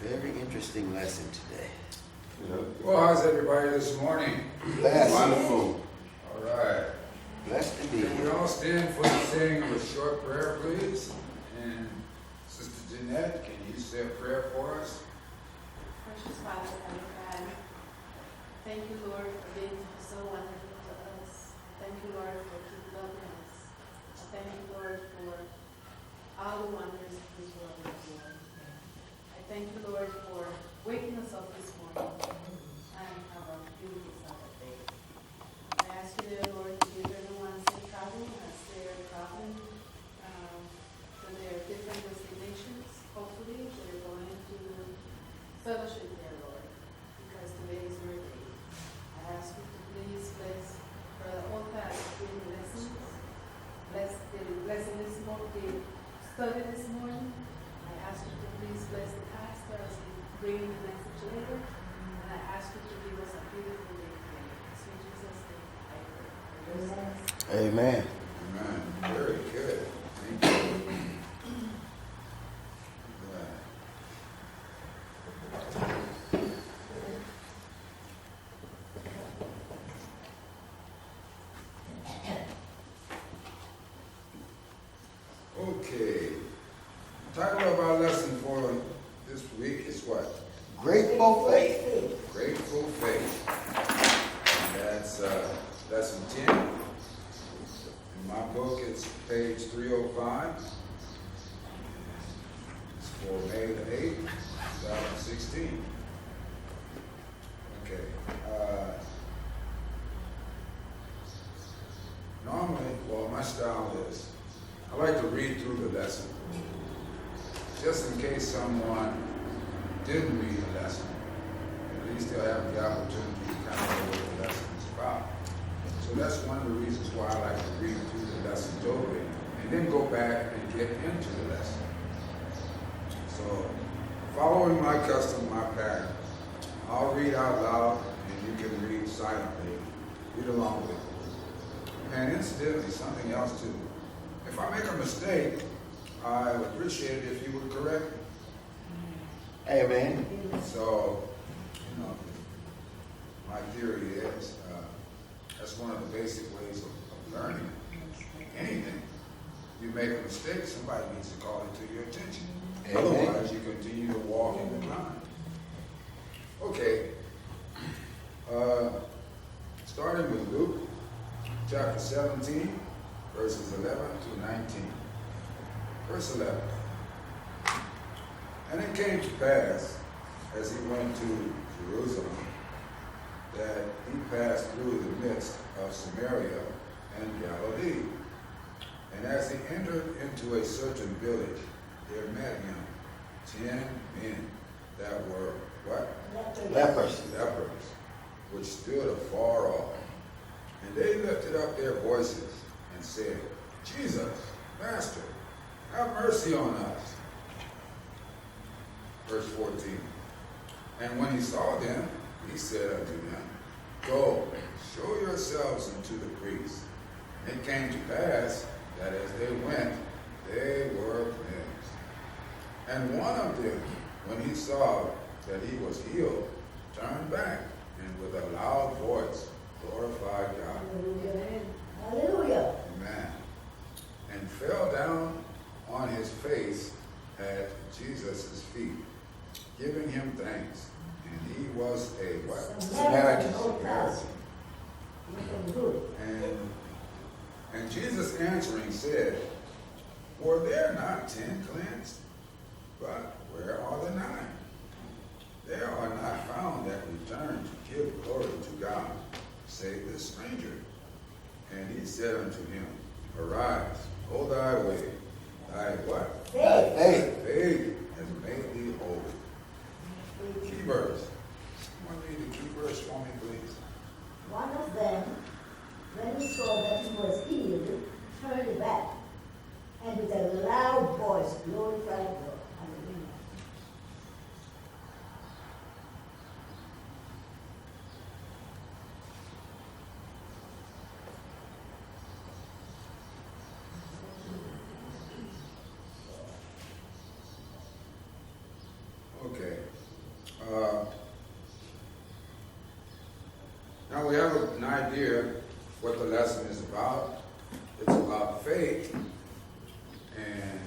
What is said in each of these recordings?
Very interesting lesson today. Well, how's everybody this morning? Blessed. Wonderful. All right. Blessed to be Can we here. all stand for the saying of a short prayer, please? And Sister Jeanette, can you say a prayer for us? Precious Father, Heavenly God, thank you, Lord, for being so wonderful to us. Thank you, Lord, for keeping loving us. I thank you, Lord, for all the wonders of this world, Lord. I thank you, Lord, for waking us up this morning and have a beautiful Sabbath day. I ask you, dear Lord, to give everyone safe travel as they're traveling to their different destinations. Hopefully, they're going to fellowship there, Lord, because today is your day. I ask you to please bless Brother Otha in the lessons. Bless the lesson this morning, the study this morning. I ask you to please bless the pastor as he brings the message later. And I ask you to give us a beautiful day today. In Jesus' name, I pray. Amen. Amen. Very good. Thank you. Okay. The title of our lesson for this week is what? Grateful faith. Grateful faith. And that's lesson 10. In my book, it's page 305. It's for May the 8th, 2016. Okay. Normally, well, my style is, I like to read through the lesson, just in case someone didn't read the lesson. At least they'll have the opportunity to kind of know what the lesson is about. So that's one of the reasons why I like to read through the lesson totally, and then go back and get into the lesson. So, following my custom, my pattern, I'll read out loud, and you can read silently. Read along with me. And incidentally, something else too. If I make a mistake, I would appreciate it if you would correct me. Amen. So, my theory is that's one of the basic ways of learning anything. You make a mistake, somebody needs to call it to your attention. Amen. Otherwise, you continue to walk in the line. Okay. Starting with Luke, chapter 17, verses 11 to 19. Verse 11. And it came to pass, as he went to Jerusalem, that he passed through the midst of Samaria and Galilee. And as he entered into a certain village, there met him 10 men that were, what? Lepers. Lepers, which stood afar off. And they lifted up their voices and said, Jesus, Master, have mercy on us. Verse 14. And when he saw them, he said unto them, Go, show yourselves unto the priests. And it came to pass that as they went, they were cleansed. And one of them, when he saw that he was healed, turned back, and with a loud voice glorified God. Hallelujah. Amen. And fell down on his face at Jesus' feet, giving him thanks. And he was a what? Samaritan. And Jesus answering said, Were there not 10 cleansed? But where are the 9? There are not found that return to give glory to God, save this stranger. And he said unto him, Arise, go thy way. Thy what? Faith. Thy faith has made thee whole. Key verse. Someone read the key verse for me, please. One of them, when he saw that he was healed, turned back, and with a loud voice glorified God. Hallelujah. Okay. Now we have an idea what the lesson is about. It's about faith and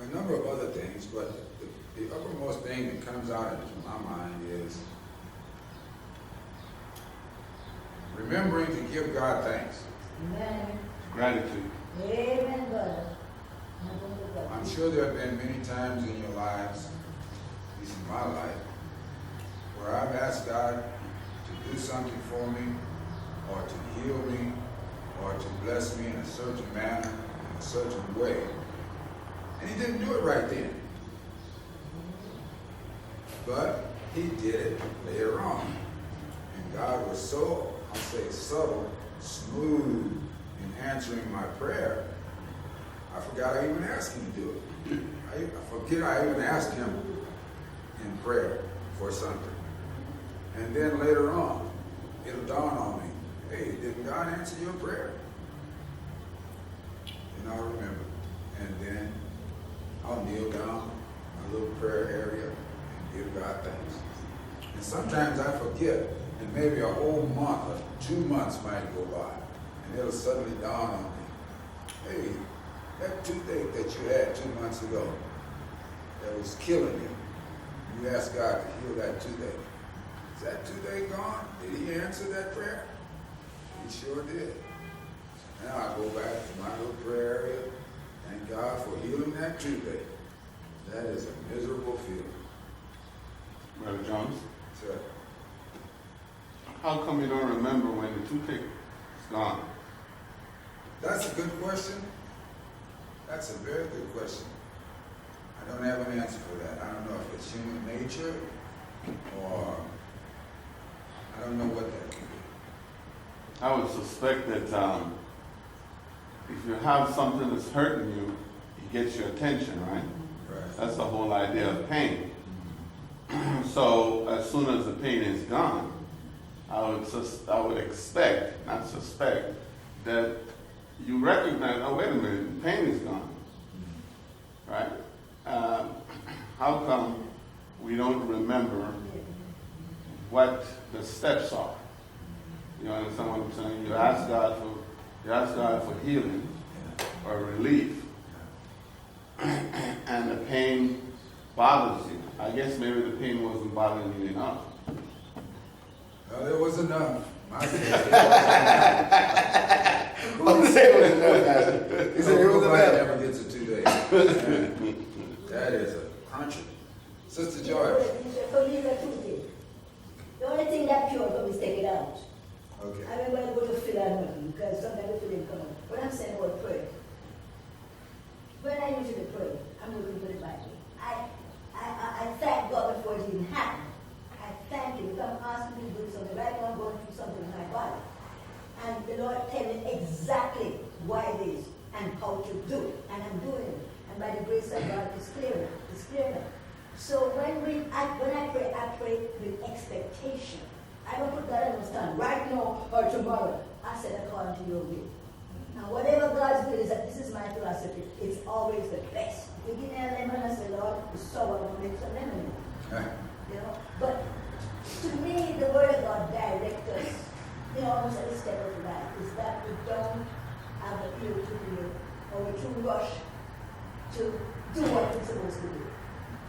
a number of other things, but the uppermost thing that comes out into my mind is remembering to give God thanks. Amen. Gratitude. Amen, brother. I'm sure there have been many times in your lives, at least in my life, where I've asked God to do something for me, or to heal me, or to bless me in a certain manner, in a certain way. And he didn't do it right then. But he did it later on. And God was so, I'll say, subtle, smooth in answering my prayer. I forgot I even asked him to do it. I forget I even asked him in prayer for something. And then later on, it'll dawn on me, hey, didn't God answer your prayer? And I'll remember. And then I'll kneel down in a little prayer area and give God thanks. And sometimes I forget, and maybe a whole month or 2 months might go by, and it'll suddenly dawn on me, hey, that toothache that you had 2 months ago that was killing you, you asked God to heal that toothache. Is that toothache gone? Did he answer that prayer? He sure did. Now I go back to my little prayer area. Thank God for healing that toothache. That is a miserable feeling. Brother Jones, Sir, how come you don't remember when the toothache is gone? that's a good question. That's a very good question. I don't have an answer for that. I don't know if it's human nature or I don't know what that could be. I would suspect that if you have something that's hurting you, it gets your attention, right? Right. That's the whole idea of pain. So as soon as the pain is gone, I would expect, not suspect, that you recognize, oh, wait a minute, the pain is gone, right? How come we don't remember what the steps are? You understand what I'm saying? You ask God for healing or relief, and the pain bothers you. I guess maybe the pain wasn't bothering you enough. Well, it was enough. My case. What did say it was enough, Pastor? He said it was Nobody enough. never gets a 2 days. That is a country. Sister Joyce. For me, the toothache. The only thing that pure for me is take it out. Okay. I remember I go to Philadelphia because sometimes the feeling come out. When I'm saying about prayer, when I usually pray, I'm looking for the Bible. I thank God before it even happened. I thank Him. If I'm asking me to do something, right now I'm going through something in my body. And the Lord tell me exactly why it is and how to do it. And I'm doing it. And by the grace of God, it's clear. It's clear now. So when I pray with expectation. I don't put that on the stand right now or tomorrow. I said according to your will. Now whatever God's will is, this is my philosophy. It's always the best. If you give me a lemon, I say, Lord, it's sour, I'm going to make some lemon. You know? But to me, the word of God directs us, almost at the step of life, is that we don't have the ear to hear or we too rush to do what we're supposed to do.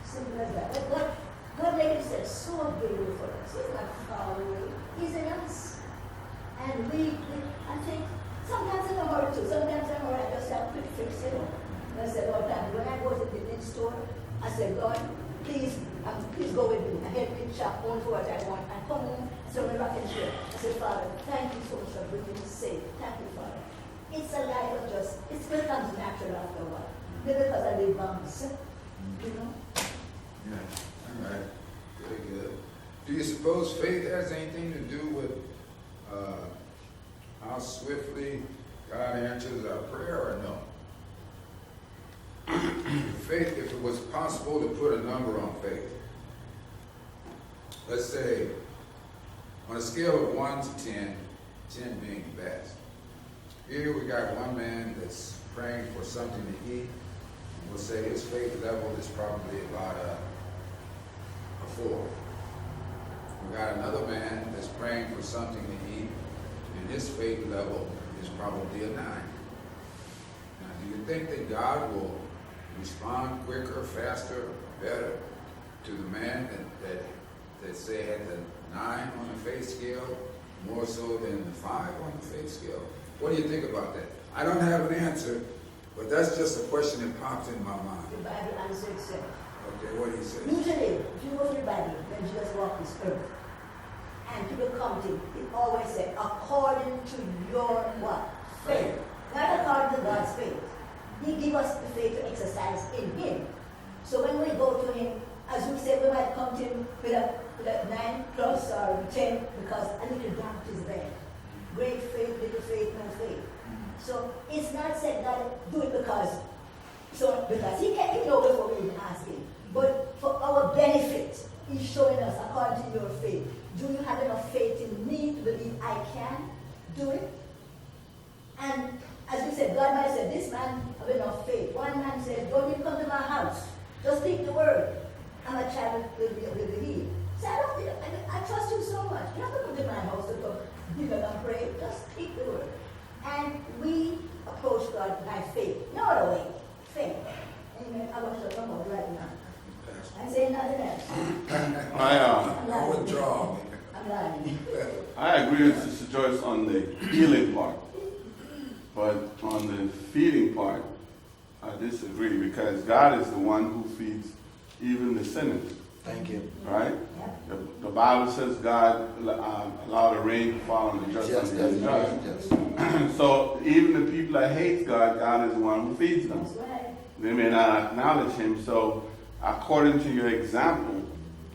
Simple as that. But God, like you said, so available for us. He's not far away. He's in us. And I think, sometimes I'm hurry too. Sometimes I'm hurry, I just have quick fix, I said, Lord, when I go to the next store, I said, God, please go with me. I help me shop only for what I want. I come home, so when I can share. I said, Father, thank you so much for bringing me safe. Thank you, Father. It's a life of just, it becomes natural after a while. Maybe because I live by myself, Yeah. All right. Very good. Do you suppose faith has anything to do with how swiftly God answers our prayer or no? Faith, if it was possible to put a number on faith, let's say on a scale of 1 to 10, 10 being the best. Here we got one man that's praying for something to eat. We'll say his faith level is probably about a 4. I got another man that's praying for something to eat, and his faith level is probably a 9. Now, do you think that God will respond quicker, faster, better to the man that say had the 9 on the faith scale, more so than the 5 on the faith scale? What do you think about that? I don't have an answer, but that's just a question that popped in my mind. The Bible answers itself. Okay, what do you say? Usually, if you go to the Bible, when Jesus walked this earth, and people come to him, it always said, according to your what? Faith. Not according to God's faith. He gives us the faith to exercise in him. So when we go to him, as we said, we might come to him with a 9 plus or 10 because a little doubt is there. Great faith, little faith, no faith. So it's not said that do it because he can know before we even ask him. But for our benefit, he's showing us according to your faith. Do you have enough faith in me to believe I can do it? And as we said, God might have said, this man have enough faith. One man said, don't even come to my house. Just speak the word. And my child will be healed. So I trust you so much. You don't have to come to my house to come and pray. Just speak the word. And we approach God by faith. No other way. Faith. Amen. I want you to come out right now. I say nothing else. I withdraw. I'm lying. I agree with Sister Joyce on the healing part, but on the feeding part, I disagree because God is the one who feeds even the sinners. Thank you. Right? Yeah. The Bible says God allowed the rain to fall on the just and the unjust. So even the people that hate God, God is the one who feeds them. That's right. They may not acknowledge him. So according to your example,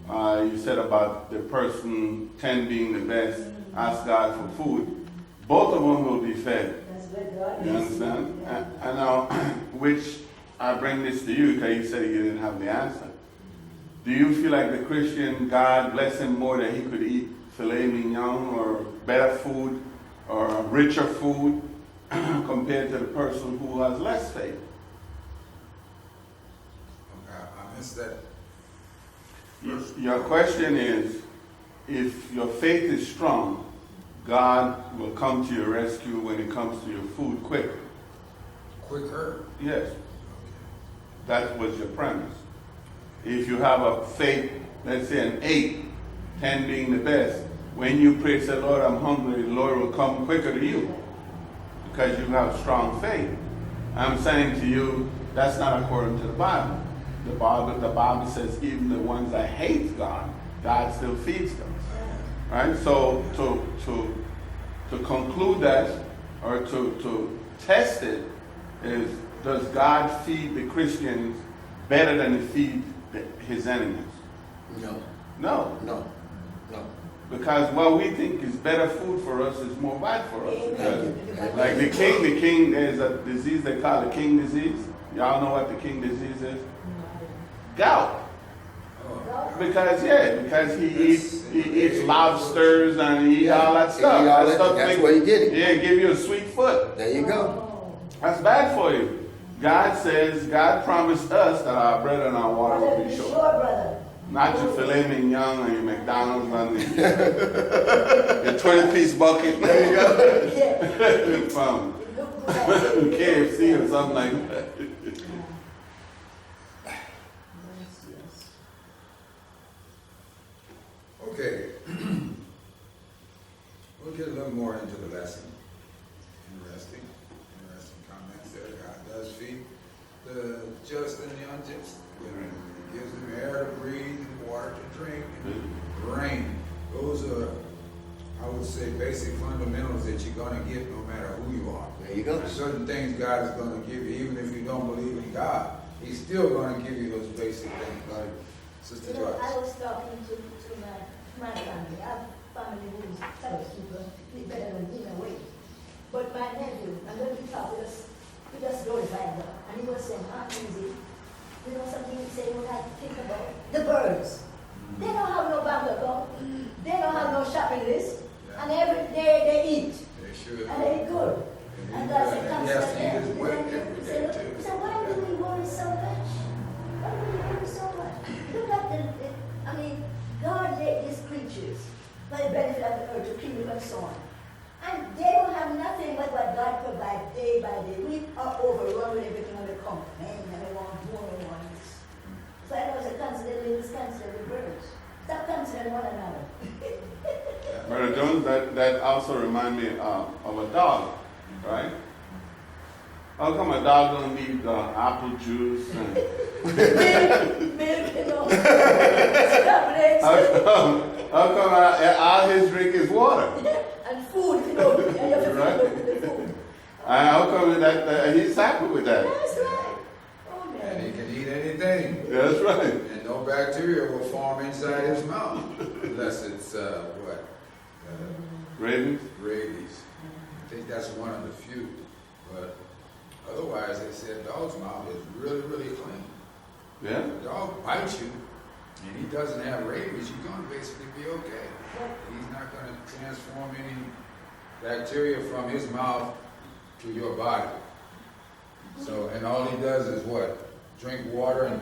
you said about the person 10 being the best, ask God for food. Both of them will be fed. That's what God You is. understand? Yeah. And now, which I bring this to you because you said you didn't have the answer. Do you feel like the Christian, God bless him more that he could eat filet mignon or better food or richer food compared to the person who has less faith? Okay, I missed that. Your question is, if your faith is strong, God will come to your rescue when it comes to your food quicker. Quicker? Yes. That was your premise. If you have a faith, let's say an 8, 10 being the best, when you pray, say, Lord, I'm hungry, the Lord will come quicker to you because you have strong faith. I'm saying to you, that's not according to the Bible. The Bible says even the ones that hate God, God still feeds them. Right? So to conclude that, or to test it, is does God feed the Christians better than he feeds his enemies? No. No. No. No. Because what we think is better food for us is more bad for us. Amen. Like the king, there's a disease they call the king disease. Y'all know what the king disease is? Gout. Because he eats lobsters and he eats all that stuff. He eat all that, that's where you get it. Yeah, give you a sweet foot. There you go. That's bad for you. God promised us that our bread and our water will be Sure, short. brother. Not your filet mignon and your McDonald's and your 20-piece bucket. There you go. From KFC or something like that. Okay. We'll get a little more into the lesson. Interesting comments there. God does feed the just and the unjust. He gives them air to breathe and water to drink and rain. Those are, I would say, basic fundamentals that you're going to get no matter who you are. There you go. There's certain things God is going to give you, even if you don't believe in God. He's still going to give you those basic things, like Sister You know, Joyce. I was talking to my family. I have family who is fellowship, live better than me in a way. But my nephew, and when we talk, we just glorified God. And he was saying, Aunt Lizzie, you know something he said, what I think about? The birds. They don't have no bank account. They don't have no shopping list. Yeah. And every day they eat. They should. And they eat good. And God said, come Yes, to he them. is with every day too. He said, why do we worry so much? Why do we worry so much? Look at I mean, God made these creatures. strengthen one another. Brother Jones, that also remind me of a dog, right? How come a dog don't need apple juice? And Milk, you know. Scrambled eggs. how come all his drink is water? And food, you know. And you have to Right. feed the food. How come that he's happy with that? That's right. Oh, And he man. can eat anything. That's right. And no bacteria will form inside his mouth. Unless it's, what? Rabies? Rabies. I think that's one of the few. But otherwise, they said a dog's mouth is really, really clean. Yeah. If a dog bites you and he doesn't have rabies, you're going to basically be okay. He's not going to transform any bacteria from his mouth to your body. So, and all he does is what? Drink water and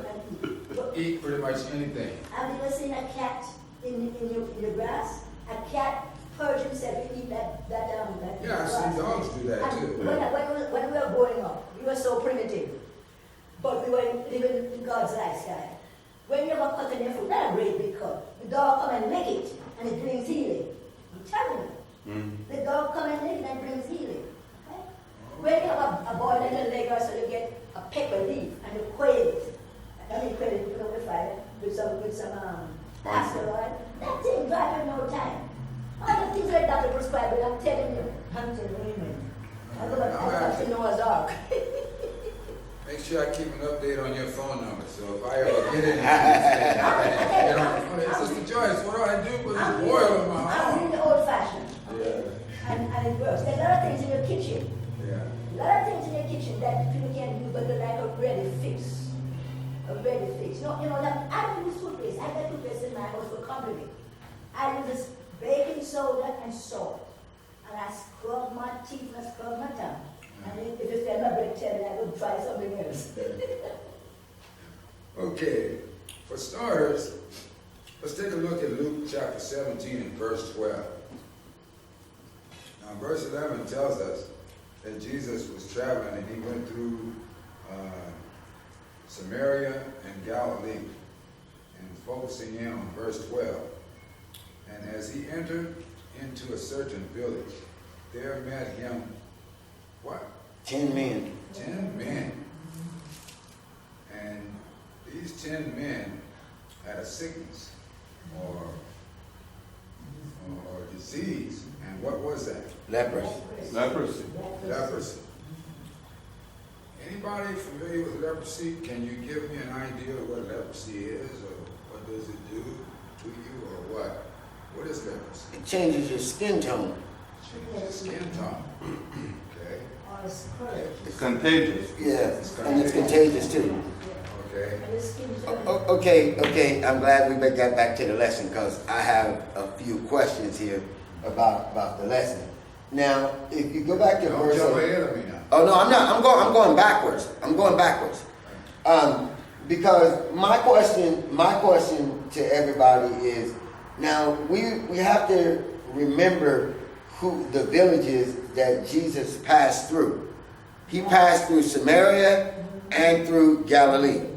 eat pretty much anything. Have you ever seen a cat in your grass? A cat purge himself to eat that Yeah, I've seen dogs do that And too. when we were growing up, we were so primitive. But we were living in God's lifestyle. When you have a cut in your food, not a great big cut. The dog come and lick it, and it brings healing. I'm telling you. The dog come and lick it and brings healing. Okay? When you have a boil in the leg or so, you get a pepper leaf and you quail it. I mean, quail it, you put it with fire with some castor oil. That thing dry in no time. All the things like that they prescribe, but I'm telling you, Hampton, women. I'm going to Noah's Ark. Make sure I keep an update on your phone number. So if I ever get in, you know, Sister Joyce, what do I do with this oil in my I'm home? doing the old fashioned. Yeah. And it works. There's a lot of things in your kitchen. Yeah. A lot of things in your kitchen that people can use, but they're like a ready fix. A ready fix. No, you know, that I don't use toothpaste. I got toothpaste in my house for compliment. I use this baking soda and salt. And I scrub my teeth and I scrub my tongue. And if you stand my break, tell me I will try something else. Okay. For starters, let's take a look at Luke chapter 17 and verse 12. Now, verse 11 tells us that Jesus was traveling and he went through Samaria and Galilee, and focusing in on verse 12. And as he entered into a certain village, there met him what? 10 men. 10 men. And these 10 men had a sickness or disease. And what was that? Lepers. Leprosy. Leprosy. Anybody familiar with leprosy? Can you give me an idea of what leprosy is, or what does it do to you, or what? What is leprosy? It changes your skin tone. Changes skin tone. Okay. Or a scourge. It's contagious. Yeah, and it's contagious too. Okay. And the skin's Okay, I'm glad we got back to the lesson because I have a few questions here about the lesson. Now, if you go back to Don't verse... jump ahead of me now. Oh no, I'm not. I'm going backwards. Because my question to everybody is, now we have to remember who the villages that Jesus passed through. He passed through Samaria and through Galilee.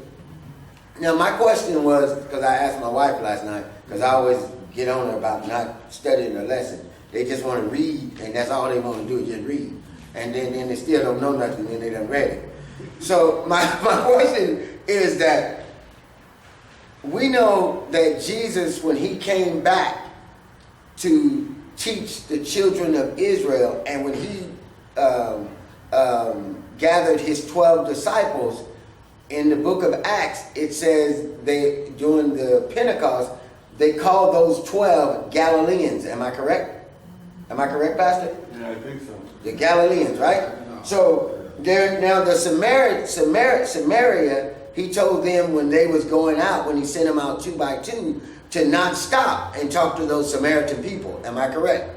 Now my question was, because I asked my wife last night, because I always get on her about not studying the lesson. They just want to read, and that's all they want to do is just read. And then they still don't know nothing, and they done read it. So my question is that we know that Jesus, when he came back to teach the children of Israel, and when he gathered his 12 disciples, in the book of Acts, it says during the Pentecost, they called those 12 Galileans. Am I correct? Am I correct, Pastor? Yeah, I think so. The Galileans, right? So now the Samaria, he told them when they was going out, when he sent them out 2 by 2, to not stop and talk to those Samaritan people. Am I correct?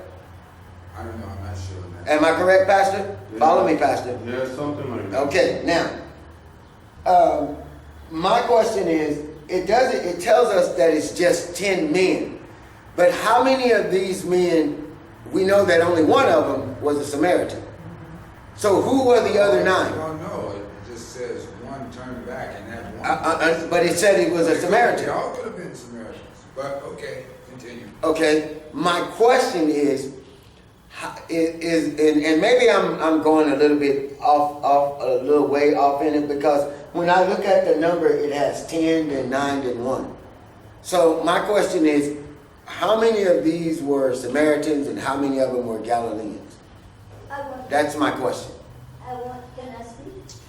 I don't know, I'm not sure. Am I correct, Pastor? Yeah. Follow me, Pastor. Yeah, something like that. Okay, now, my question is, it tells us that it's just 10 men. But how many of these men, we know that only one of them was a Samaritan. So who were the other 9? I don't know. It just says one turned back and that one. But it said he was a Samaritan. They all could have been and Samaritans. But, okay, continue. Okay, my question is and maybe I'm going a little bit off a little way off in it, because when I look at the number, it has 10, then 9, then 1. So my question is, how many of these were Samaritans and how many of them were Galileans? That's my question. Can I speak?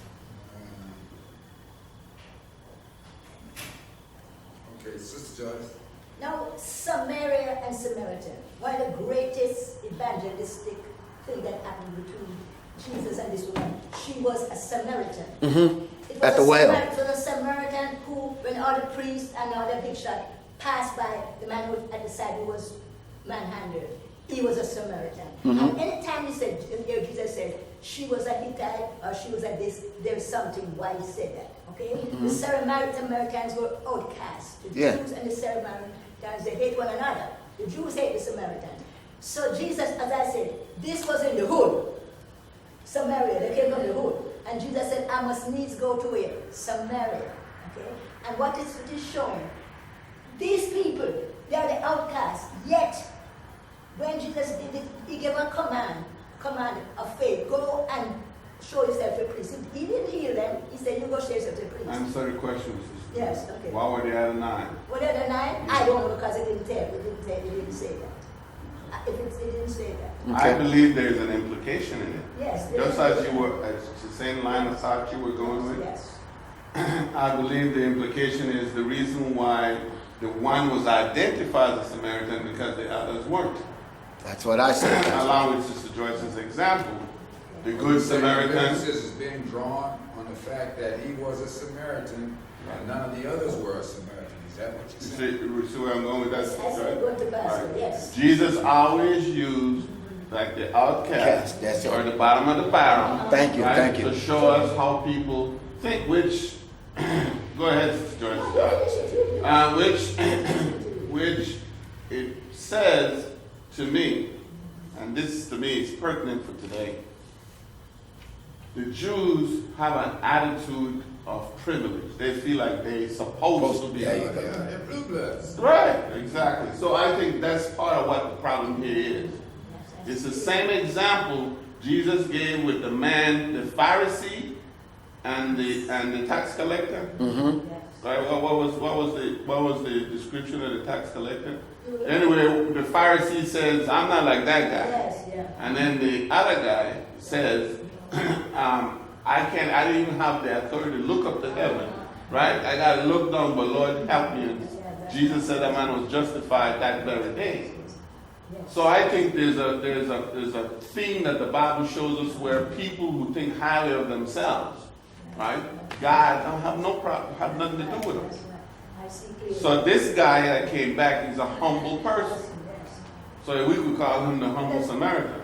Okay, Sister Joyce. Now, Samaria and Samaritan, one of the greatest evangelistic thing that happened between Jesus and this woman. She was a Samaritan. Mm-hmm. At the well. It was a Samaritan who, when all the priests and all the big shot passed by the man who at the side who was manhandled, he was a Samaritan. Mm-hmm. And anytime he said, Jesus said, she was a Hittite or she was a this, there's something why he said that. Okay? Mm-hmm. The Samaritans were outcasts. The Jews and the Samaritans, they hate one another. The Jews hate the Samaritans. So Jesus, as I said, this was in the hood. Samaria, they came from the hood. And Jesus said, I must needs go to where? Samaria. Okay? And what it is showing, these people, they are the outcasts. Yet, when Jesus did it, he gave a command of faith. Go and show yourself a priest. He didn't heal them. He said, you go show yourself a priest. Answer the question, sister. Yes, okay. Why were they at 9? Were they the 9? I don't know, because it didn't tell. It didn't say that. It didn't say that. I believe there's an implication in it. Yes. Just as you were, as the same line of thought you were going with. Yes. I believe the implication is the reason why the one was identified as a Samaritan because the others weren't. That's what I said. Along with Sister Joyce's example, the good Samaritan. Emphasis is being drawn on the fact that he was a Samaritan and none of the others were a Samaritan. Is that what you're saying? See where I'm going with that? Yes, I said go to Pastor, Right. yes. Jesus always used like the outcast That's it. or the bottom of the barrel. Thank you, right, thank you. To show us how people think, which, go ahead, Sister Joyce. Which it says to me, and this to me is pertinent for today, the Jews have an attitude of privilege. They feel like they're supposed to be. There you Yeah, go. they're blue bloods. Right, exactly. So I think that's part of what the problem here is. It's the same example Jesus gave with the man, the Pharisee, and the tax collector. Mm-hmm. Right? What was the description of the tax collector? Anyway, the Pharisee says, "I'm not like that guy," Yes, yeah. and then the other guy says, "I didn't even have the authority to look up to heaven, right? I got to look down, but Lord help me." And Jesus said that man was justified that very day. So I think there's a thing that the Bible shows us where people who think highly of themselves, right? God don't have no problem, have nothing to do with them. So this guy that came back is a humble person. So we could call him the humble Samaritan.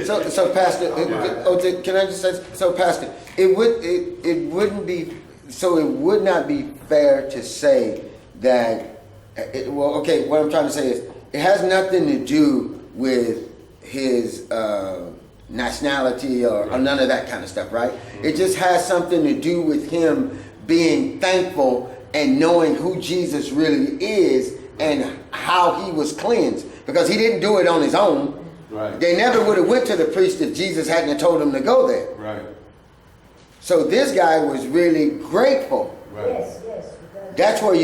So Pastor, can I just say, so Pastor, it would not be fair to say that, what I'm trying to say is, it has nothing to do with his nationality or none of that kind of stuff, right? It just has something to do with him being thankful and knowing who Jesus really is and how he was cleansed, because he didn't do it on his own. Right. They never would have went to the priest if Jesus hadn't told them to go there. Right. So this guy was really grateful. Right. Yes. That's why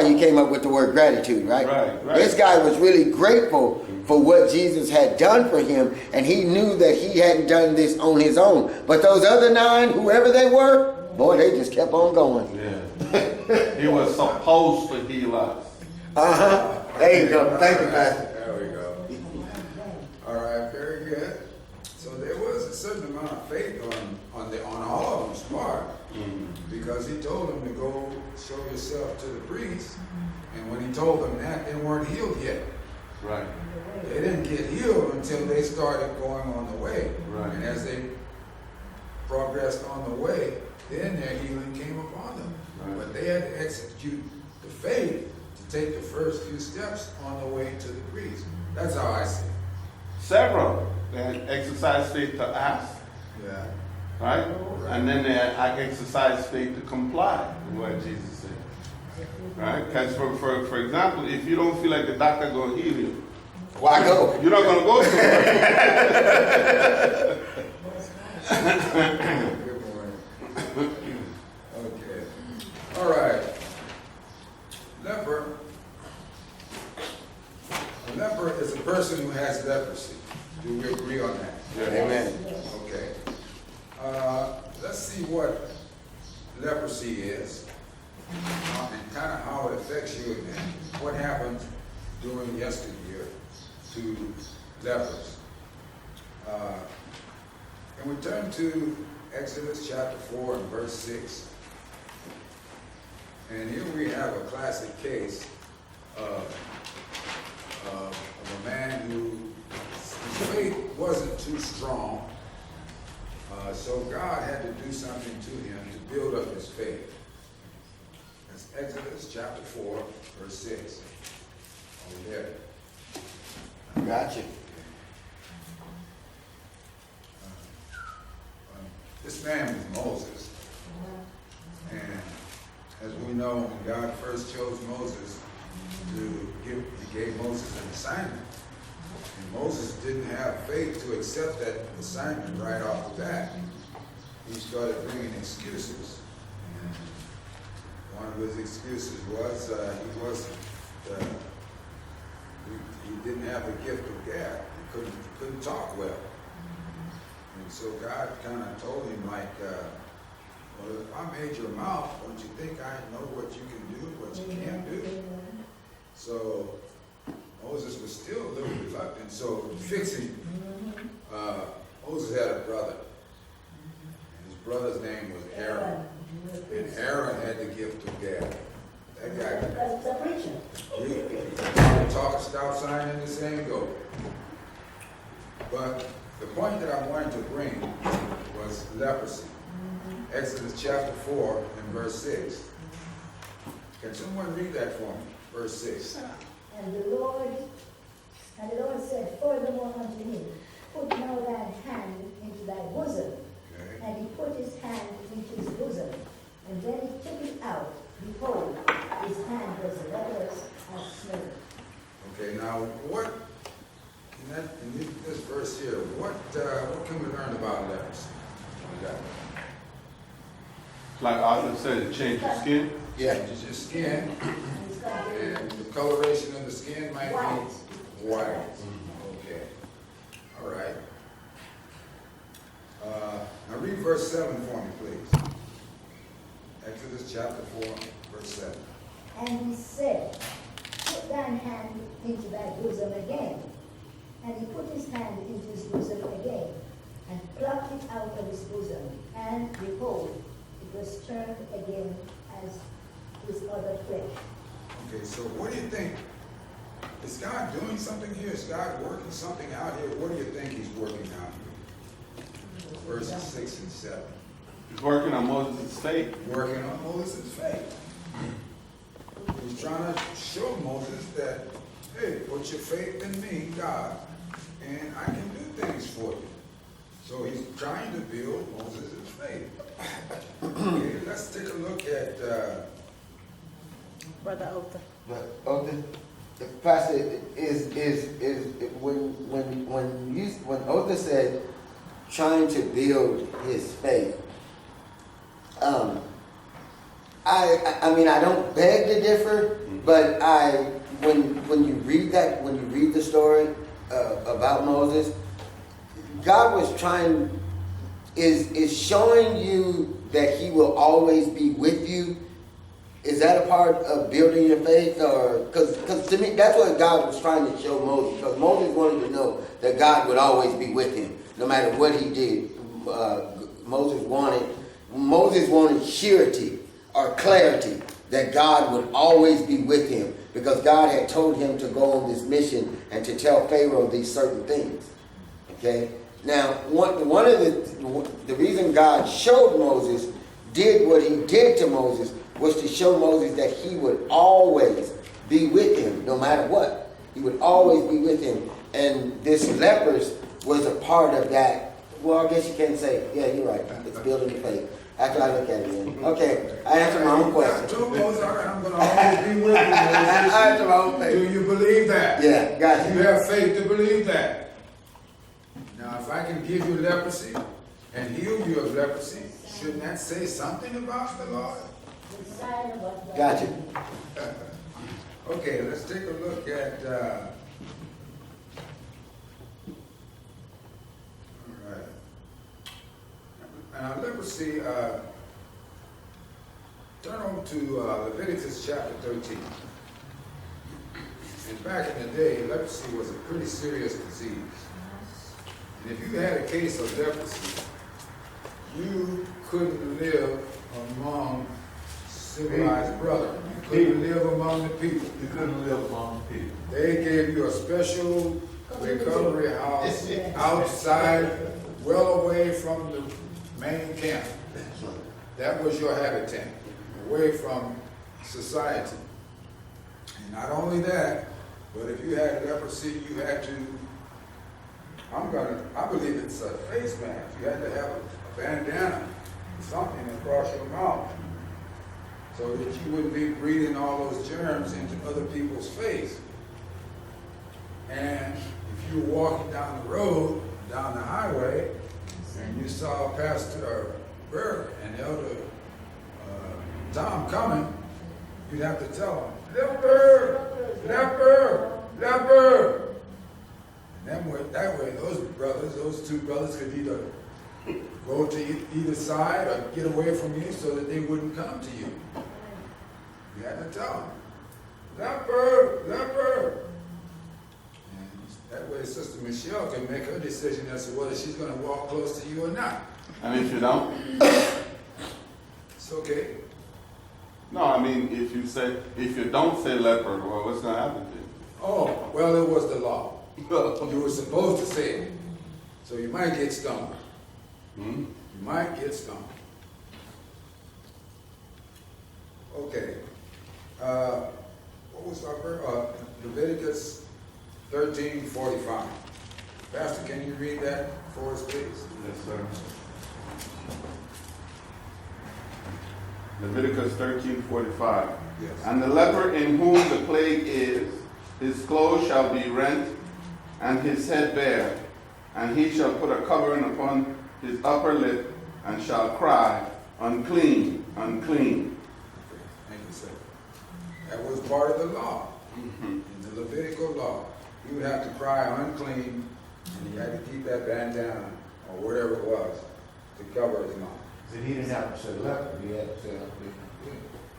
you came up with the word gratitude, right? Right. This guy was really grateful for what Jesus had done for him, and he knew that he hadn't done this on his own. But those other 9, whoever they were, boy, they just kept on going. Yeah. He was supposed to heal us. There you go. Thank you, Pastor. There we go. All right, very good. So there was a certain amount of faith on all of them's part, because he told them to go show yourself to the priest, and when he told them that, they weren't healed yet. Right. They didn't get healed until they started going on the way. Right. And as they progressed on the way, then their healing came upon them. Right. But they had to execute the faith to take the first few steps on the way to the priest. That's how I see it. Several. They exercised faith to ask. Yeah. right? And then I exercise faith to comply with what Jesus said, right? Because for example, if you don't feel like the doctor going to heal you, Why go? you're not going to go somewhere. Good morning. Okay. All right. Leper. A leper is a person who has leprosy. Do we agree on that? Amen. Okay. Let's see what leprosy is and kind of how it affects you and what happened during yesteryear to lepers. And we turn to Exodus chapter 4 and verse 6. And here we have a classic case of a man whose faith wasn't too strong. So God had to do something to him to build up his faith. That's Exodus chapter 4, verse 6. Over there. Gotcha. This man was Moses. And as we know, when God first chose Moses, he gave Moses an assignment. And Moses didn't have faith to accept that assignment right off the bat. He started bringing excuses. And one of his excuses was he didn't have the gift of gab. He couldn't talk well. And so God kind of told him, like, well, if I made your mouth, don't you think I know what you can do, what you can't do? So Moses was still a little reluctant. So to fix him, Moses had a brother. And his brother's name was Aaron. And Aaron had the gift of gab. That guy could talk a stop sign in the same go. But the point that I wanted to bring was leprosy. Exodus chapter 4 and verse 6. Can someone read that for me? Verse 6. And the Lord said furthermore unto him, put now thine hand into thy bosom. Okay. And he put his hand into his bosom. And when he took it out, behold, his hand was leprous as snow. Okay, now what in this verse here, what can we learn about leprosy? Like Arthur said, it changed your skin. Yeah. Just your skin, And it's got and the coloration of the skin might white. be white. Okay. All right. Now read verse 7 for me, please. Exodus chapter 4, verse 7. And he said, put thine hand into thy bosom again. And he put his hand into his bosom again, and plucked it out of his bosom. And behold, it was turned again as his other flesh. Okay, so what do you think? Is God doing something here? Is God working something out here? What do you think he's working out here? Verses 6 and 7. He's working on Moses' faith. Working on Moses' faith. He's trying to show Moses that, hey, put your faith in me, God, and I can do things for you. So he's trying to build Moses' faith. Okay, let's take a look at Brother Otha. But the pastor is when Otha said trying to build his faith. I mean I don't beg to differ, but when you read the story about Moses, God was is showing you that he will always be with you. Is that a part of building your faith? Or because to me, that's what God was trying to show Moses. Because Moses wanted to know that God would always be with him, no matter what he did. Moses wanted surety or clarity that God would always be with him, because God had told him to go on this mission and to tell Pharaoh these certain things. Okay. Now, one of the reason God showed Moses, did what he did to Moses, was to show Moses that he would always be with him, no matter what. He would always be with him. And this lepers was a part of that well, I guess you can't say, yeah, you're right, it's building the faith. After I look at it again. Okay, I answered my own question. Two votes, all right, I'm gonna always be with you. I answered my own Do faith. you believe that? Yeah, got You you. have faith to believe that. Now, if I can give you leprosy and heal you of leprosy, shouldn't that say something about the Lord? The sign of what God- Got you. Okay, let's take a look at, all right. Now, leprosy, turn over to Leviticus chapter 13. And back in the day, leprosy was a pretty serious disease. And if you had a case of leprosy, you couldn't live among civilized brothers. You couldn't live among the people. You couldn't live among the people. They gave you a special recovery house outside, well away from the main camp. That was your habitat, away from society. And not only that, but if you had leprosy, you had to, I believe it's a face mask. You had to have a bandana, something across your mouth, so that you wouldn't be breathing all those germs into other people's face. And if you were walking down the road, down the highway, and you saw Pastor Burke and Elder Tom coming, you'd have to tell them, leper, leper, leper. And that way, those two brothers could either go to either side or get away from you so that they wouldn't come to you. You had to tell them, leper, leper. And that way Sister Michelle can make her decision as to whether she's going to walk close to you or not. And if you don't? It's okay. No, I mean, if you don't say leper, well, what's going to happen to you? Oh, well, it was the law. You were supposed to say it. So you might get stoned. Hmm? You might get stoned. Okay. What was our Leviticus 13:45. Pastor, can you read that for us, please? Yes, sir. Leviticus 13:45. Yes. And the leper in whom the plague is, his clothes shall be rent, and his head bare, and he shall put a covering upon his upper lip, and shall cry, unclean, unclean. Okay. Thank you, sir. That was part of the law. In the Levitical law, he would have to cry unclean, and he had to keep that bandana or whatever it was to cover his mouth. But he didn't have to say leper, he had to say unclean.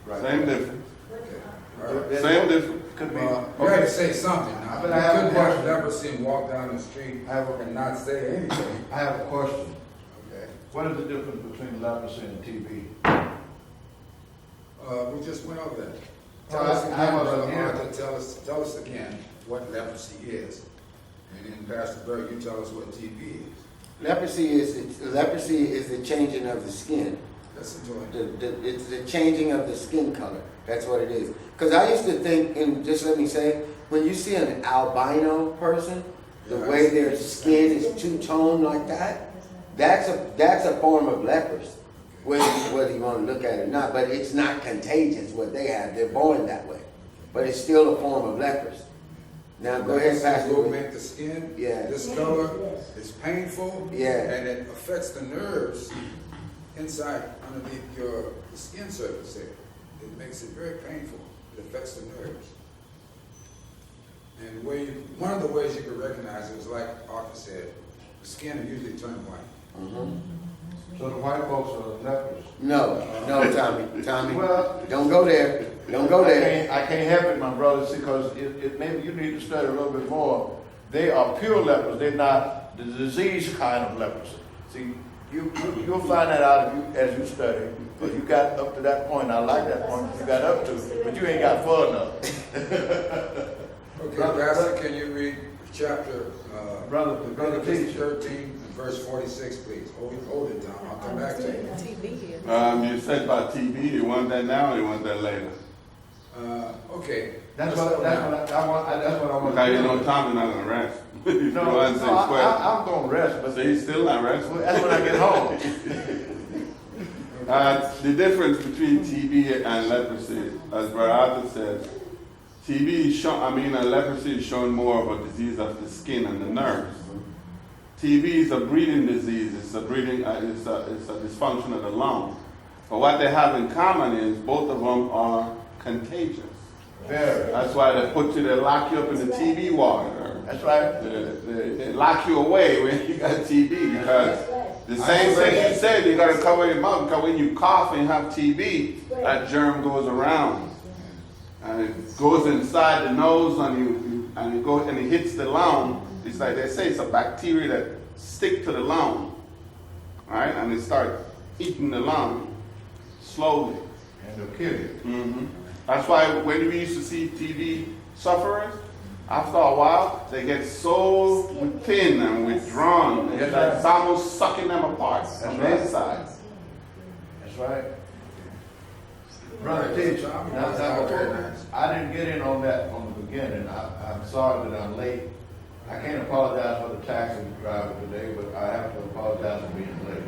Right. Same difference. Okay. All right. Same difference. Could be. You had to say something now. But You I have a couldn't have question. leprosy and walk down the street I have a- and not say anything. I have a question. Okay. What is the difference between leprosy and TB? We just went over that. Well, Tell us I again, wasn't Brother here. Arthur, tell us again what leprosy is. And then Pastor Berg, you tell us what TB is. Leprosy is the changing of the skin. Listen to it. It's the changing of the skin color. That's what it is. Because I used to think, and just let me say, when you see an albino person, the Yeah, way I see. their skin is two-toned like that, that's a form of leprosy. Whether you want to look at it or not, but it's not contagious what they have. They're born that way. But it's still a form of leprosy. Now go ahead, Pastor. Will make the skin Yeah. this color. Yes. It's painful. Yeah. And it affects the nerves inside underneath your skin surface there. It makes it very painful. It affects the nerves. And one of the ways you can recognize it is like Arthur said, the skin will usually turn white. Mhm. So the white folks are lepers. No, Tommy. Well- Don't go there. Don't go there. I can't help it, my brothers, because maybe you need to study a little bit more. They are pure lepers. They're not the disease kind of leprosy. See, you'll find that out as you study. But you got up to that point. I like that point you got up to, but you ain't got far enough. Okay, Brother- Pastor, can you read chapter Brother Leviticus teacher. 13 and verse 46, please? Hold it down. I'll come back to you. You said about TB, you want that now or you want that later? Okay. That's let's what go now. I want. Because you know Tom's not gonna rest. If you No, answer his question. I'm gonna rest, but So he's still not resting. that's when I get home. The difference between TB and leprosy, as Brother Arthur says, leprosy is showing more of a disease of the skin and the nerves. TB is a breathing disease. It's a dysfunction of the lung. But what they have in common is both of them are contagious. Very. That's why they lock you up in the TB ward. That's right. They lock you away when you got TB because the same thing you said, you got to cover your mouth because when you cough and have TB, that germ goes around and it goes inside the nose and it hits the lung. It's like they say it's a bacteria that stick to the lung, right? And it start eating the lung slowly. And they'll kill you. Mm-hmm. That's why when we used to see TB sufferers, after a while, they get so thin and withdrawn. It's almost sucking them apart from the inside. That's right. Brother teacher, I didn't get in on that from the beginning. I'm sorry that I'm late. I can't apologize for the taxi driver today, but I have to apologize for being late.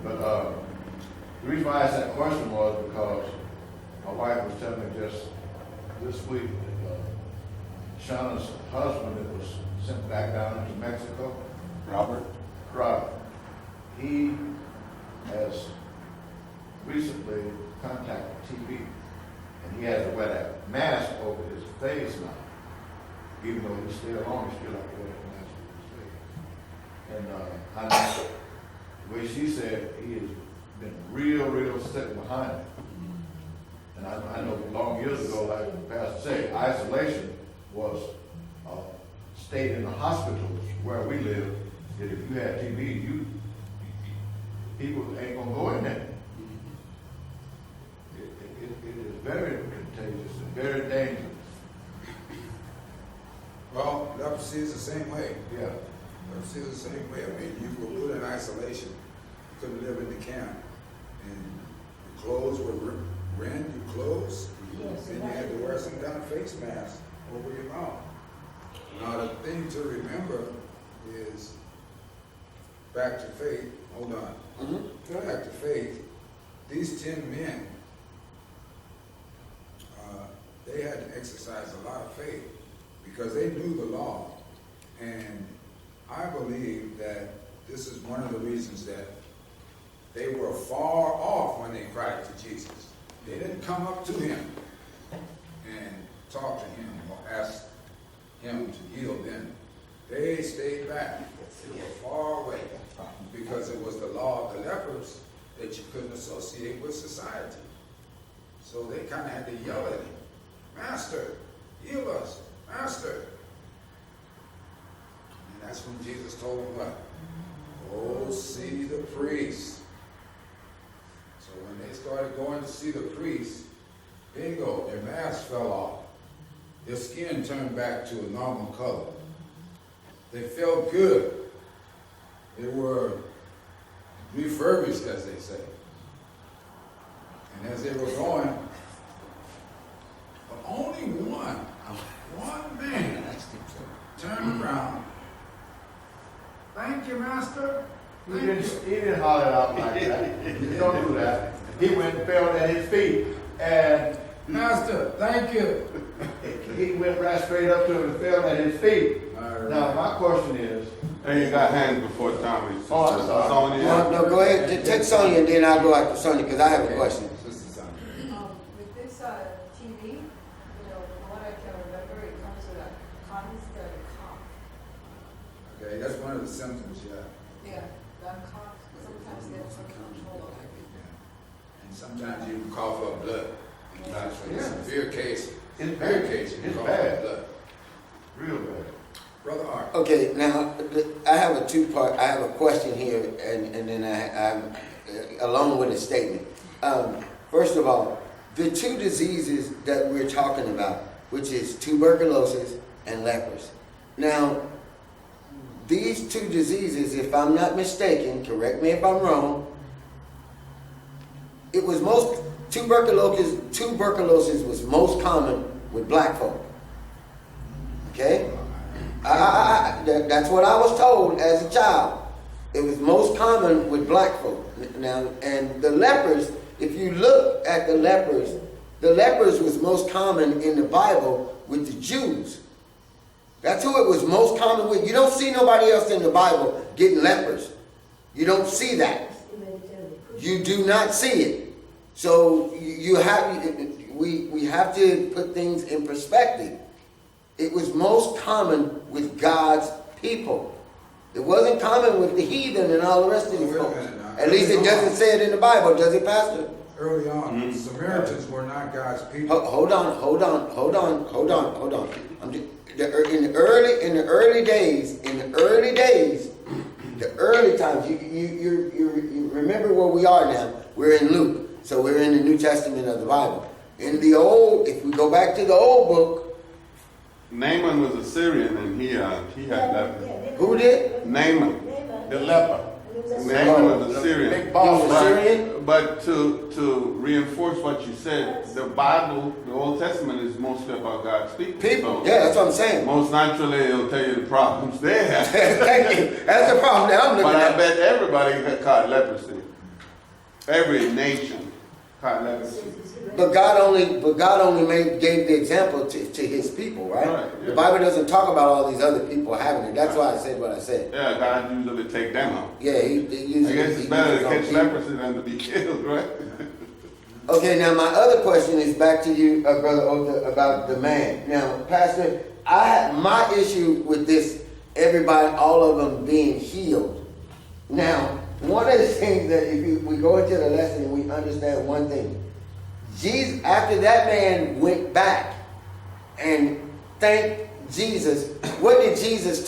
But the reason why I asked that question was because my wife was telling me just this week that Shauna's husband that was sent back down into Mexico, Robert? He has recently contacted TB, and he has to wear that mask over his face now. Even though he's still on, he still have to wear that mask over his face. And I know, the way she said, he has been real sick behind it. And I know long years ago, like the pastor said, isolation was stayed in the hospitals where we live. That if you had TB, people ain't gonna go in there. It is very contagious and very dangerous. Well, leprosy is the same way. Yeah. Leprosy is the same way. I mean, you were put in isolation. You couldn't live in the camp. And your clothes were rent, your clothes. Yes, And you had to wear some kind of face mask over your mouth. Now, the thing to remember is back to faith. Hold on. Mm-hmm. Back to faith. These 10 men, they had to exercise a lot of faith because they knew the law. And I believe that this is one of the reasons that they were far off when they cried to Jesus. They didn't come up to him and talk to him or ask him to heal them. They stayed back. They were far away because it was the law of the lepers that you couldn't associate with society. So they kind of had to yell at him, "Master, heal us, Master." And that's when Jesus told them what? Go see the priest. So when they started going to see the priest, bingo, their mask fell off. Their skin turned back to a normal color. They felt good. They were refurbished, as they say. And as they were going, but only one man turned around. "Thank you, Master." He didn't holler it out like that. You don't do that. He went and fell at his feet, and "Master, thank you." he went right straight up to him and fell at his feet. All right. Now my question is, Hey, you got hands before Tommy. Oh, I'm sorry. Sonia. No, go ahead. Take Sonia, and then I'll go after Sonia because I have a question. Sister Sonia. With this TB, from what I can remember, it comes with a constant cough. Okay, that's one of the symptoms, yeah. Yeah, that cough sometimes gets uncontrollable. And sometimes you can cough up blood. That's for Yeah. severe case. It's Severe bad. case, you can It's cough bad. up blood. real bad. Brother Art. Okay, now I have a two-part. I have a question here, and then I'm along with a statement. First of all, the two diseases that we're talking about, which is tuberculosis and lepers. Now, these two diseases, if I'm not mistaken, correct me if I'm wrong, it was tuberculosis was most common with black folk. Okay? That's what I was told as a child. It was most common with black folk. Now, and the lepers, if you look at the lepers was most common in the Bible with the Jews. That's who it was most common with. You don't see nobody else in the Bible getting lepers. You don't see that. You do not see it. So you have, we have to put things in perspective. It was most common with God's people. It wasn't common with the heathen and all the rest of these Wait a folks. minute now. At least it doesn't say it in the Bible, does it, Pastor? Early on, the Samaritans were not God's people. Hold on. In the early days, the early times. You remember where we are now. We're in Luke, so we're in the New Testament of the Bible. In the old, if we go back to the old book, Naaman was a Syrian, and he had leprosy. who did? Naaman. The leper. Naaman was a Syrian. Big boss. He was Syrian? But to reinforce what you said, the Bible, the Old Testament, is mostly about God's people. People. So Yeah, that's what I'm saying. most naturally, it'll tell you the problems they have. Thank you. That's the problem that I'm looking But I at. bet everybody had caught leprosy. Every nation caught leprosy. But God only gave the example to his people, right? Right, yeah. The Bible doesn't talk about all these other people having it. That's why I said what I said. Yeah, God usually take them out. Yeah, he usually. I guess it's better to catch leprosy than to be killed, right? Okay, now my other question is back to you, Brother Otha, about the man. Now, Pastor, I have my issue with this, everybody, all of them being healed. Now, one of the things that if we go into the lesson and we understand one thing, Jesus, after that man went back and thanked Jesus, what did Jesus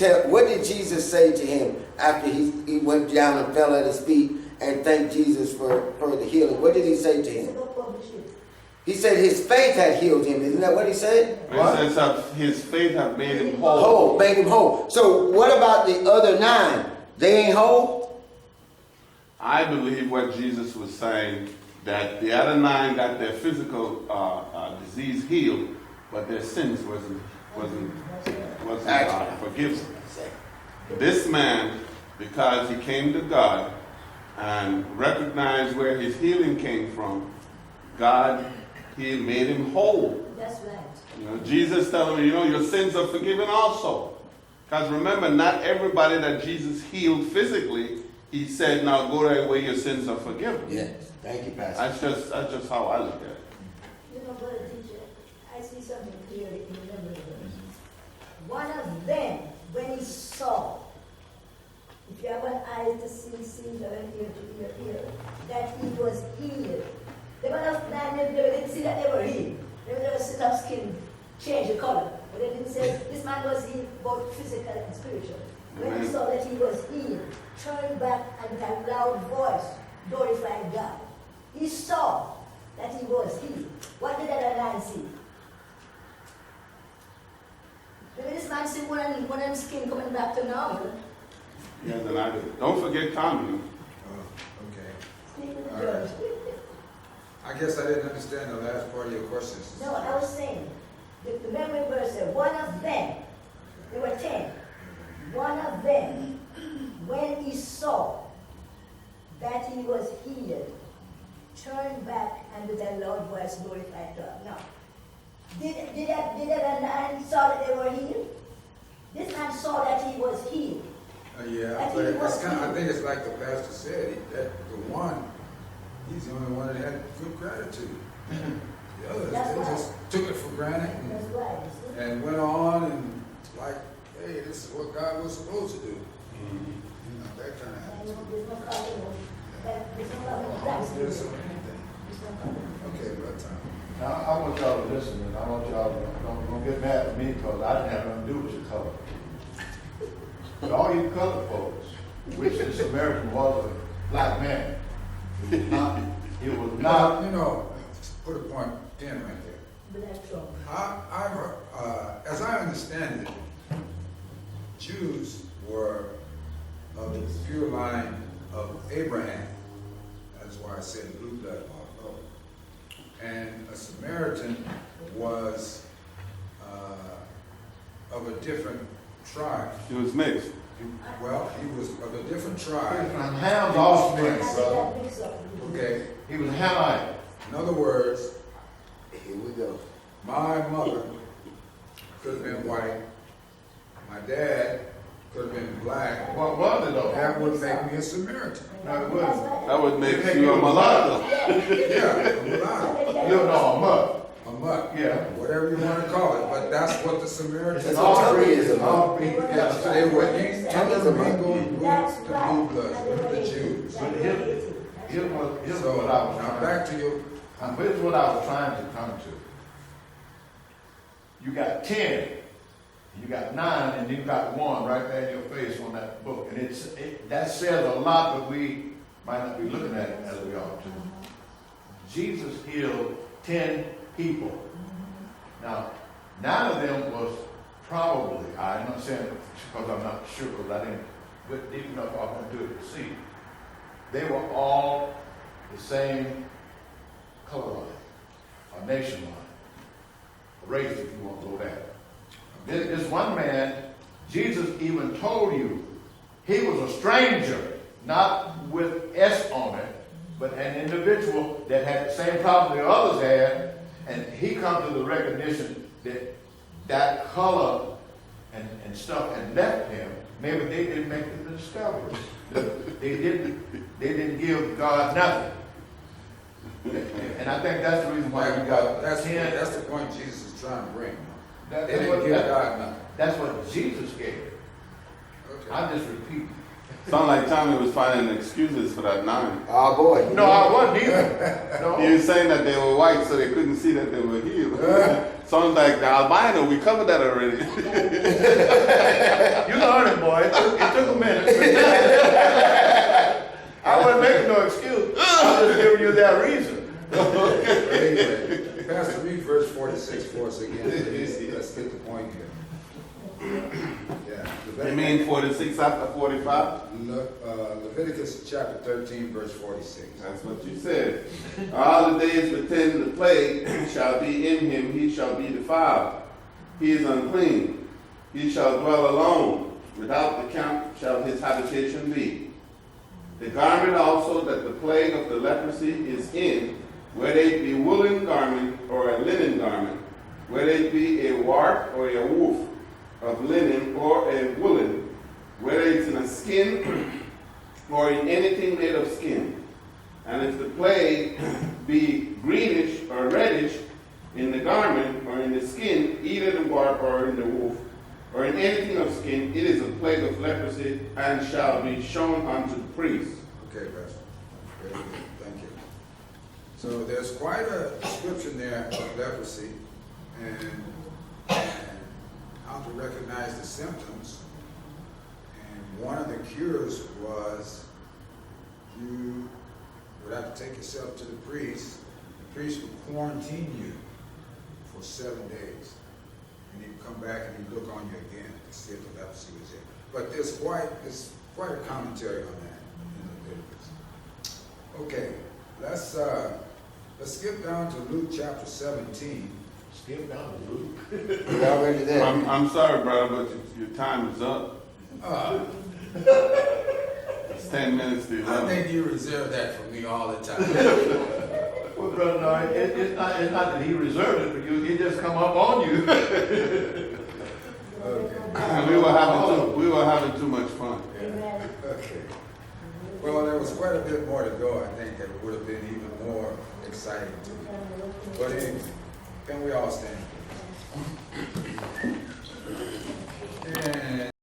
say to him after he went down and fell at his feet and thanked Jesus for the healing? What did he say to him? He said his faith had healed him. Isn't that what he said? It says his faith have made him whole. Whole, made him whole. So what about the other 9? They ain't whole? I believe what Jesus was saying, that the other 9 got their physical disease healed, but their sins wasn't forgiven. This man, because he came to God and recognized where his healing came from, God, he made him whole. That's right. You know, Jesus telling me, your sins are forgiven also. Because remember, not everybody that Jesus healed physically, he said, now go that way, your sins are forgiven. Yes. Thank you, Pastor. That's just how I look at it. Brother teacher, I see something clearly in the number of verses. One of them, when he saw, if you have an eye to see, or an ear to hear, that he was healed. There were enough men they didn't see that they were healed. They were just sit up skin, change the color. But they didn't say this man was healed both physical and spiritual. When he saw that he was healed, turned back and with a loud voice, glorified God. He saw that he was healed. What did that man see? Maybe this man see one of them skin coming back to normal. Yes, and I do. Don't forget Tommy. Okay. All right. I guess I didn't understand the last part of your question. No, I was saying, the memory verse said, one of them, there were 10. One of them, when he saw that he was healed, turned back and with a loud voice glorified God. Now, did that man saw that they were healed? This man saw that he was healed. Yeah, but I think it's like the pastor said, that the one, he's the only one that had good gratitude. The others, they just took it for granted and went on and like, hey, this is what God was supposed to do. That kind of attitude. Okay, brother Tom. Now, I want y'all to listen, and I want y'all to don't get mad at me because I didn't have nothing to do with your color. But all you colored folks, which the Samaritan was a black man, it was not. Put a pin right there. As I understand it, Jews were of the pure line of Abraham. That's why I said blue blood. And a Samaritan was of a different tribe. He was mixed. Well, he was of a different tribe. From Ham's offspring, brother. Okay. He was a Hamite. In other words, Here we go. my mother could have been white. My dad could have been black. What was it though? That would make me a Samaritan. No, it wasn't. That would make you a mulatto. Yeah, a mulatto. You know, a mutt. A mutt. Yeah. Whatever you want to call it. But that's what the Samaritans That's are. what Tommy is about. All three. Yeah, so they were intermingled with That's the right. blue blood, with the Jews. But here's what So I was now trying back to your. here's what I was trying to come to. You got 10, you got 9, and you got 1 right there in your face on that book. And that says a lot, but we might not be looking at it as we ought to. Jesus healed 10 people. Now, 9 of them was probably, I'm not saying it because I'm not sure, because I didn't get deep enough, I want to do it to see. They were all the same color line, or nation line, or race if you want to go there. This one man, Jesus even told you, he was a stranger, not with S on it, but an individual that had the same problem the others had, and he come to the recognition that that color and stuff had left him. Maybe they didn't make the discovery. They didn't give God nothing. And I think that's the reason why we got That's 10. the point Jesus is trying to bring. That- They that's didn't what- give that- God nothing. That's what Jesus gave. Okay. I'm just repeating. Sound like Tommy was finding excuses for that 9. Oh boy. No, I wasn't either. No. He was saying that they were white, so they couldn't see that they were healed. Sounds like the albino. We covered that already. You learned it, boy. It took a minute. I wasn't making no excuse. I was just giving you that reason. Anyway, Pastor, read verse 46 for us again, please. Let's get the point here. Yeah. You mean 46 after 45? Leviticus chapter 13, verse 46. That's what you said. All the days within the plague shall be in him, he shall be defiled. He is unclean. He shall dwell alone. Without the camp shall his habitation be. The garment also that the plague of the leprosy is in, whether it be woolen garment or a linen garment, whether it be a wart or a woof of linen or a woolen, whether it's in a skin or in anything made of skin. And if the plague be greenish or reddish in the garment or in the skin, either the wart or in the woof, or in anything of skin, it is a plague of leprosy and shall be shown unto the priest. Okay, Pastor. Very good. Thank you. So there's quite a description there of leprosy and how to recognize the symptoms. And one of the cures was you would have to take yourself to the priest. The priest would quarantine you for 7 days. And he'd come back and he'd look on you again to see if the leprosy was there. But there's quite a commentary on that in Leviticus. Okay, let's skip down to Luke chapter 17. Skip down to Luke. We're already there. I'm sorry, brother, but your time is up. It's 10 minutes to 11. I think you reserve that for me all the time. Well, brother, no, it's not that he reserved it for you. He just come up on you. Okay. And we were having too much fun. Amen. Okay. Well, there was quite a bit more to go. I think that would have been even more exciting to me. But anyway, can we all stand?